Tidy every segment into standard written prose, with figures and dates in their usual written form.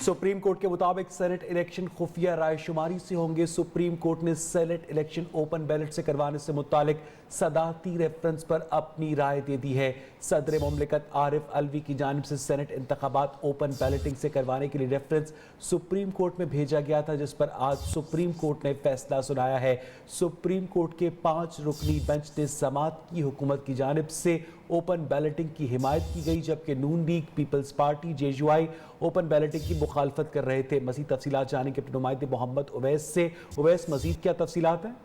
Supreme court के मुताबिक senate election खुफिया राय शुमारी से होंगे। सुप्रीम कोर्ट ने सेनेट इलेक्शन ओपन बैलेट से करवाने से मुतालिक सदाती रेफरेंस पर अपनी राय दे दी है। सदर मुमलिकत आरिफ अलवी की जानिब से सेनेट इंतखाबात ओपन बैलेटिंग से करवाने के लिए रेफरेंस सुप्रीम कोर्ट में भेजा गया था, जिस पर आज सुप्रीम कोर्ट ने फैसला सुनाया है। सुप्रीम कोर्ट के 5 रुकनी बेंच ने जमात की हुकूमत की जानिब से ओपन बैलेटिंग की हिमायत की गई, जबकि Noon League, Peoples Party, JUI open balloting की मुखालफत कर रहे थे। मज़ीद तफसीलात जानेंगे अपने नुमाइंदे मोहम्मद उवैस से। उवैस, मज़ीद क्या तफसीलात हैं?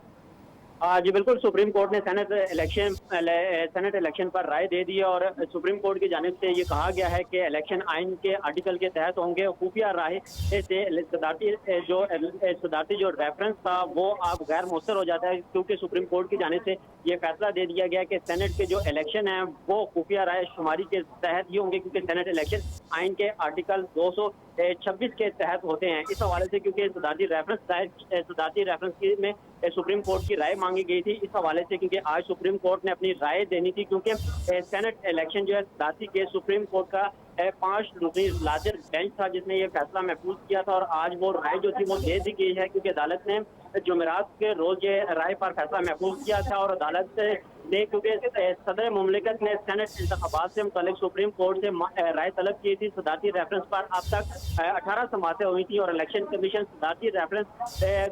जी बिल्कुल, सुप्रीम कोर्ट ने सेनेट इलेक्शन पर राय दे दी है और सुप्रीम कोर्ट की जानिब से ये कहा गया है कि इलेक्शन आइन के आर्टिकल के तहत होंगे। खुफिया राय से सदारती जो रेफरेंस था वो अब गैर मौसर हो जाता है, क्योंकि सुप्रीम कोर्ट की जानिब से ये फैसला दे दिया गया कि सेनेट के जो इलेक्शन है वो खुफिया राय शुमारी के तहत ही होंगे, क्योंकि सेनेट इलेक्शन आइन के आर्टिकल 226 के तहत होते हैं। इस हवाले से क्योंकि सदारती रेफरेंस में सुप्रीम कोर्ट की राय मांगी गई थी, इस हवाले से क्योंकि आज सुप्रीम कोर्ट ने अपनी राय देनी थी, क्योंकि सेनेट इलेक्शन जो है सदारती के सुप्रीम कोर्ट का 5 रुकनी लार्जर बेंच था जिसने ये फैसला महफूज किया था और आज वो राय जो थी वो दे दी गई है, क्योंकि अदालत ने जुमेरात के रोज ये राय पर फैसला महफूज किया था और अदालत ने क्योंकि सदर मुमलिकत ने सेनेट इंतखाबात से मुतालिक सुप्रीम कोर्ट से राय तलब की थी। सदारती रेफरेंस पर अब तक 18 समातें हुई थी और इलेक्शन कमीशन सदारती रेफरेंस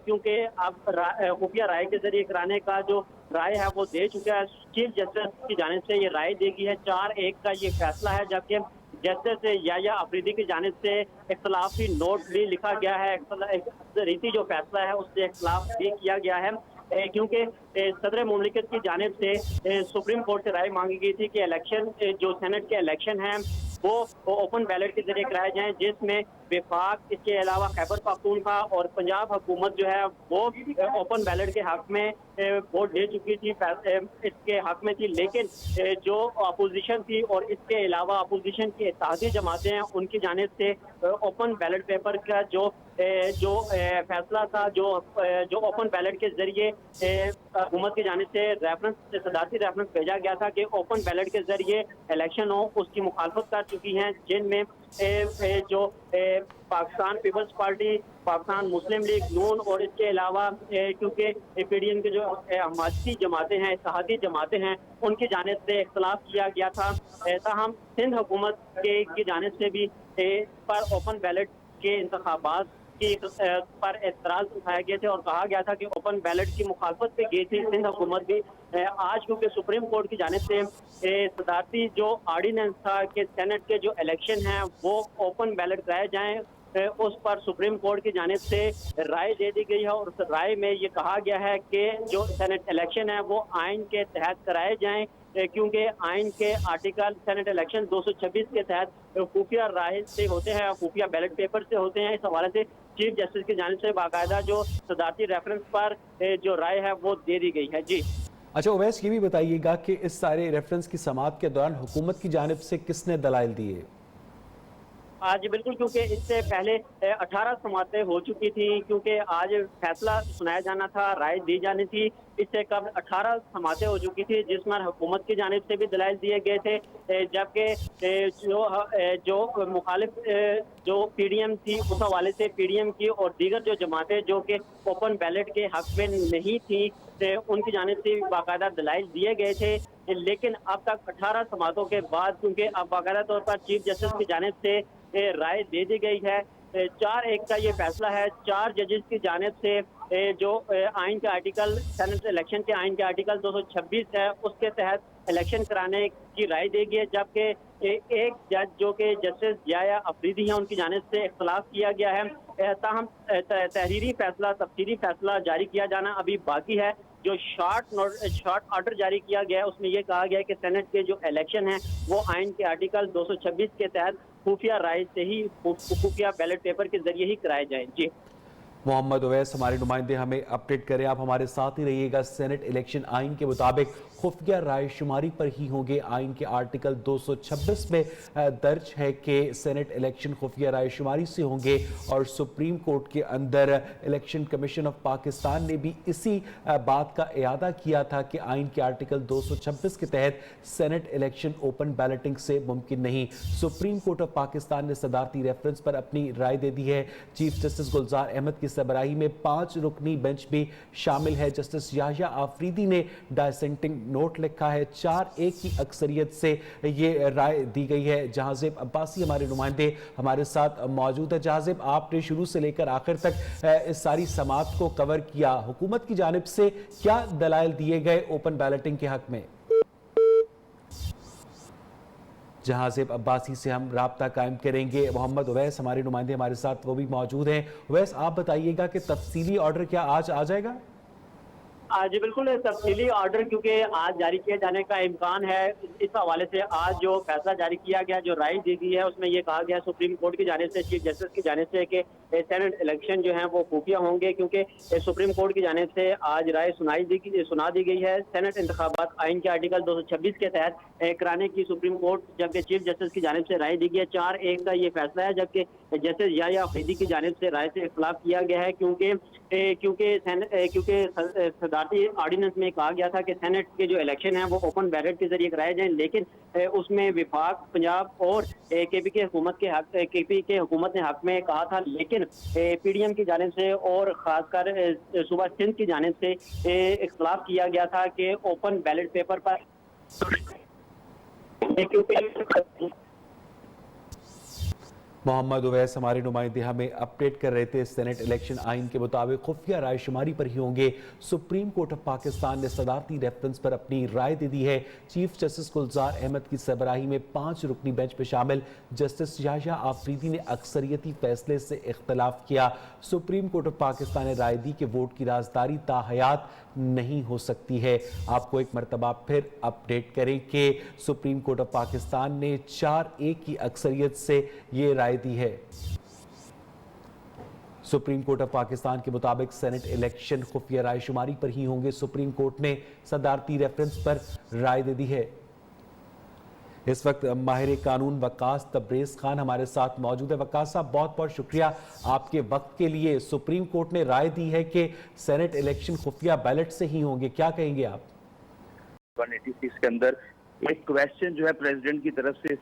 क्योंकि अब खुफिया राय के जरिए कराने का जो राय है वो दे चुका है। चीफ जस्टिस की जानिब से ये राय दी गई है। 4-1 का ये फैसला है, जबकि जस्टिस याया अफरीदी की जानिब से इख्तलाफी नोट भी लिखा गया है। रीति जो फैसला है उससे इख्तलाफ भी किया गया है, क्योंकि सदर मुमलिकत की जानिब से सुप्रीम कोर्ट से राय मांगी गई थी कि इलेक्शन जो सेनेट के इलेक्शन हैं वो ओपन बैलेट के जरिए कराए जाएं, जिसमें विफाक, इसके अलावा खैबर पख्तूनख्वा और पंजाब हुकूमत जो है वो ओपन बैलेट के हक में वोट दे चुकी थी, इसके हक में थी। लेकिन जो अपोजिशन थी और इसके अलावा अपोजिशन की इत्तेहादी जमातें हैं उनकी जानिब से ओपन बैलेट पेपर का जो फैसला था, जो ओपन बैलेट के जरिए हुकूमत की जानिब से सदारती रेफरेंस भेजा गया था कि ओपन बैलेट के जरिए इलेक्शन हो, उसकी मुखालफत कर चुकी हैं, जिनमें जो पाकिस्तान पीपल्स पार्टी, पाकिस्तान मुस्लिम लीग, नून और इसके अलावा क्योंकि पीडीएम के जो हमायती जमातें हैं, इत्तेहादी जमातें हैं, उनकी जानिब से इख्तलाफ किया गया था। ताहम सिंध हुकूमत की जानिब से भी पर ओपन बैलेट के इंतखाबात की पर एतराज उठाए गए थे और कहा गया था कि ओपन बैलेट की मुखालफत पे गई थी सिंध हुकूमत भी। आज क्योंकि सुप्रीम कोर्ट की जानिब से सदारती जो ऑर्डिनेंस था कि सेनेट के जो इलेक्शन हैं वो ओपन बैलेट कराए जाएं, उस पर सुप्रीम कोर्ट की जानिब से राय दे दी गई है और उस राय में ये कहा गया है कि जो सेनेट इलेक्शन है वो आइन के तहत कराए जाएं, क्योंकि आइन के आर्टिकल सेनेट इलेक्शन 226 के तहत खुफिया राय से होते हैं, खुफिया बैलेट पेपर से होते हैं। इस हवाले से चीफ जस्टिस की जानिब से बाकायदा जो सदारती रेफरेंस पर जो राय है वो दे दी गई है। जी अच्छा उवैस, ये भी बताइएगा कि इस सारे रेफरेंस की समाअत के दौरान हुकूमत की जानिब से किसने दलाइल दिए? आज बिल्कुल, क्योंकि इससे पहले 18 समातें हो चुकी थी, क्योंकि आज फैसला सुनाया जाना था, राय दी जानी थी। इससे कब 18 समातें हो चुकी थी जिसमें हुकूमत की जानिब से भी दलाइल दिए गए थे, जबकि जो मुखालिफ जो पीडीएम थी उस हवाले से पीडीएम की और दीगर जो जमातें जो कि ओपन बैलेट के हक में नहीं थी उनकी जानिब से बाकायदा दलाइल दिए गए थे। लेकिन अब तक 18 समातों के बाद क्योंकि अब बाकायदा तौर पर चीफ जस्टिस की जानिब से राय दे दी गई है, 4-1 का ये फैसला है। 4 जजेस की जानिब से जो आइन के आर्टिकल सेनेट इलेक्शन के आइन के आर्टिकल 226 है उसके तहत इलेक्शन कराने की राय दी गई है, जबकि एक जज जो कि जस्टिस याया अफरीदी हैं उनकी जानिब से इख्तलाफ किया गया है। ताहम तहरीरी फैसला, तफसीरी फैसला जारी किया जाना अभी बाकी है। जो शॉर्ट ऑर्डर जारी किया गया है उसमें यह कहा गया है कि सेनेट के जो इलेक्शन है वो आइन के आर्टिकल 226 के तहत खुफिया राय से ही, खुफिया बैलेट पेपर के जरिए ही कराए जाए। जी मोहम्मद उवैस हमारे नुमाइंदे, हमें अपडेट करें, आप हमारे साथ ही रहिएगा। सेनेट इलेक्शन आइन के मुताबिक खुफिया राय शुमारी पर ही होंगे। आइन के आर्टिकल 226 में दर्ज है कि सेनेट इलेक्शन खुफिया राय शुमारी से होंगे और सुप्रीम कोर्ट के अंदर इलेक्शन कमीशन ऑफ पाकिस्तान ने भी इसी बात का इयादा किया था कि आइन के आर्टिकल 226 के तहत सेनेट इलेक्शन ओपन बैलेटिंग से मुमकिन नहीं। सुप्रीम कोर्ट ऑफ पाकिस्तान ने सदारती रेफरेंस पर अपनी राय दे दी है। चीफ जस्टिस गुलजार अहमद की सरबराही में 5 रुकनी बेंच भी शामिल है। जस्टिस याहिया आफरीदी ने डायसेंटिंग नोट लिखा है। 4-1 की अक्सरियत से ये राय दी गई है। जहांजेब अब्बासी हमारे नुमाइंदे हमारे साथ मौजूद है। जहांजेब, आपने शुरू से लेकर आखिर तक इस सारी समात को कवर किया। हुकूमत की जानिब से क्या दलाइल दिए गए ओपन बैलेटिंग के हक में? जहांजेब अब्बासी से हम राब्ता कायम करेंगे। मोहम्मद उवैस हमारे नुमाइंदे हमारे साथ वो भी मौजूद हैं। उवैस, आप बताइएगा कि तफसीली ऑर्डर क्या आज आ जाएगा? जी बिल्कुल, तफसीली ऑर्डर क्योंकि आज जारी किए जाने का इम्कान है। इस हवाले से आज जो फैसला जारी किया गया, जो राय दी गई है, उसमें ये कहा गया सुप्रीम कोर्ट की जानिब से, चीफ जस्टिस की जानिब से कि सेनेट इलेक्शन जो है वो खुफिया होंगे, क्योंकि सुप्रीम कोर्ट की जानिब से आज राय सुना दी गई है। सेनेट इंतखाबात आइन के आर्टिकल 226 के तहत कराने की सुप्रीम कोर्ट, जबकि चीफ जस्टिस की जानिब से राय दी गई है। 4-1 का ये फैसला है, जबकि जस्टिस याहिया आफरीदी की जानिब से राय से इख्तिलाफ किया गया है, क्योंकि सदारती ऑर्डिनेंस में कहा गया था कि सेनेट के जो इलेक्शन है वो ओपन बैलेट के जरिए कराए जाएं, लेकिन उसमें विफाक, पंजाब और केपी के हुकूमत ने हक में कहा था। लेकिन पीडीएम की जानिब से और खासकर सूबा सिंध की जानिब से इख्तिलाफ किया गया था कि ओपन बैलेट पेपर पर मोहम्मद उवैस हमारे नुमाइंदे हमें अपडेट कर रहे थे। सेनेट इलेक्शन आइन के मुताबिक खुफिया राय शुमारी पर ही होंगे। सुप्रीम कोर्ट ऑफ पाकिस्तान ने सदारती रेफरेंस पर अपनी राय दे दी है। चीफ जस्टिस गुलजार अहमद की सरबराही में 5 रुकनी बेंच में शामिल जस्टिस याहिया आफरीदी ने अक्सरियती फैसले से इख्तलाफ किया। सुप्रीम कोर्ट ऑफ पाकिस्तान ने राय दी कि वोट की राजदारी ताहयात नहीं हो सकती है। आपको एक मरतबा फिर अपडेट करें कि सुप्रीम कोर्ट ऑफ पाकिस्तान ने 4-1 की अक्सरियत से ये राय दी है। सुप्रीम कोर्ट ऑफ पाकिस्तान के मुताबिक सेनेट इलेक्शन खुफिया राय शुमारी पर ही होंगे। सुप्रीम कोर्ट ने सदारती रेफरेंस पर राय दे दी है। इस वक्त माहिर कानून वकास तब्रेज़ खान हमारे साथ मौजूद है। वकास साहब, बहुत बहुत शुक्रिया आपके वक्त के लिए। सुप्रीम कोर्ट ने राय दी है कि सेनेट इलेक्शन खुफिया बैलेट से ही होंगे, क्या कहेंगे आप? 186 के अंदर एक क्वेश्चन जो है प्रेसिडेंट की तरफ से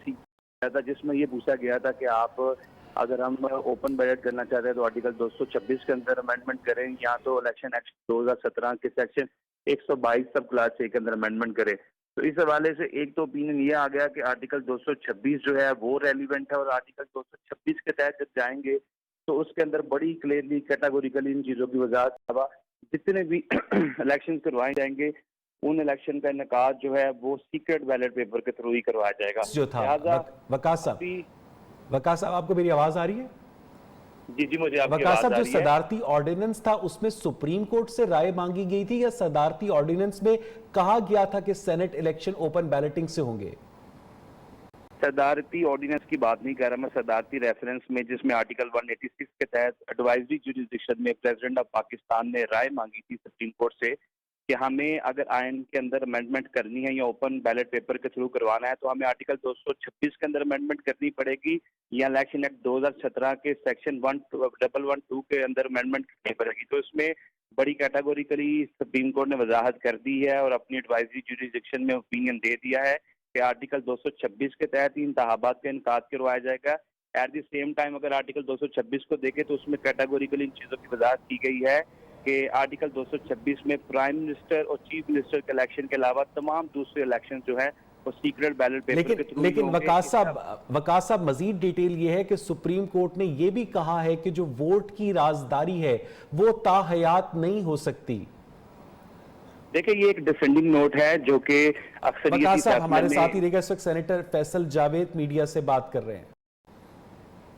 था, जिसमें ये पूछा गया था कि आप अगर हम ओपन बैलेट करना चाहते हैं तो आर्टिकल 226 के अंदर अमेंडमेंट करें, या तो इलेक्शन एक्ट 2017 के सेक्शन 122 सब क्लास 6 के अंदर अमेंडमेंट करें। तो इस हवाले से एक तो ओपिनियन ये आ गया कि आर्टिकल 226 जो है वो रेलिवेंट है, और आर्टिकल 226 के तहत जब जाएंगे तो उसके अंदर बड़ी क्लियरली कैटेगोरिकली इन चीज़ों की वजाहत है। जितने भी इलेक्शन करवाए जाएंगे उन इलेक्शन का इनकाद जो है वो सीक्रेट बैलेट पेपर के थ्रू ही करवाया जाएगा। जो था वकास साहब, आपको मेरी आवाज आ रही है? जी मुझे आपकी वकास साहब, आवाज आ जो रही है। सदारती ऑर्डिनेंस था उसमें सुप्रीम कोर्ट से राय मांगी गई थी, या सदारती ऑर्डिनेंस में कहा गया था कि सेनेट इलेक्शन ओपन बैलेटिंग से होंगे? सदारती ऑर्डिनेंस की बात नहीं कर रहा मैं, सदारती रेफरेंस में जिसमें आर्टिकल 186 के तहत एडवाइजरी जुरिसडिक्शन में प्रेसिडेंट ऑफ पाकिस्तान ने राय मांगी थी सुप्रीम कोर्ट से कि हमें अगर आइन के अंदर अमेंडमेंट करनी है या ओपन बैलेट पेपर के थ्रू करवाना है तो हमें आर्टिकल 226 के अंदर अमेंडमेंट करनी पड़ेगी, या इलेक्शन एक्ट 2017 के सेक्शन 1112 के अंदर अमेंडमेंट करनी पड़ेगी। तो इसमें बड़ी कैटेगोरिकली सुप्रीम कोर्ट ने वजाहत कर दी है और अपनी एडवाइजरी जुरिसडिक्शन में ओपिनियन दे दिया है कि आर्टिकल 226 के तहत ही इंतखाबात का इनकाद करवाया जाएगा। एट द सेम टाइम अगर आर्टिकल 226 को देखें तो उसमें कैटेगोरिकली इन चीज़ों की वजाहत की गई है कि आर्टिकल 226 में प्राइम मिनिस्टर और चीफ मिनिस्टर के इलेक्शन के अलावा तमाम दूसरे इलेक्शन जो है वो सीक्रेट बैलेट पेपर के थ्रू। लेकिन वकास साहब मजीद डिटेल ये है कि सुप्रीम कोर्ट ने ये भी कहा है कि जो वोट की राजदारी है वो ताहयात नहीं हो सकती। देखिए, ये एक डिफेंडिंग नोट है जो कि अक्सर वकास साहब हमारे साथ ही रहेगा। इस वक्त सेनेटर फैसल जावेद मीडिया से बात कर रहे हैं।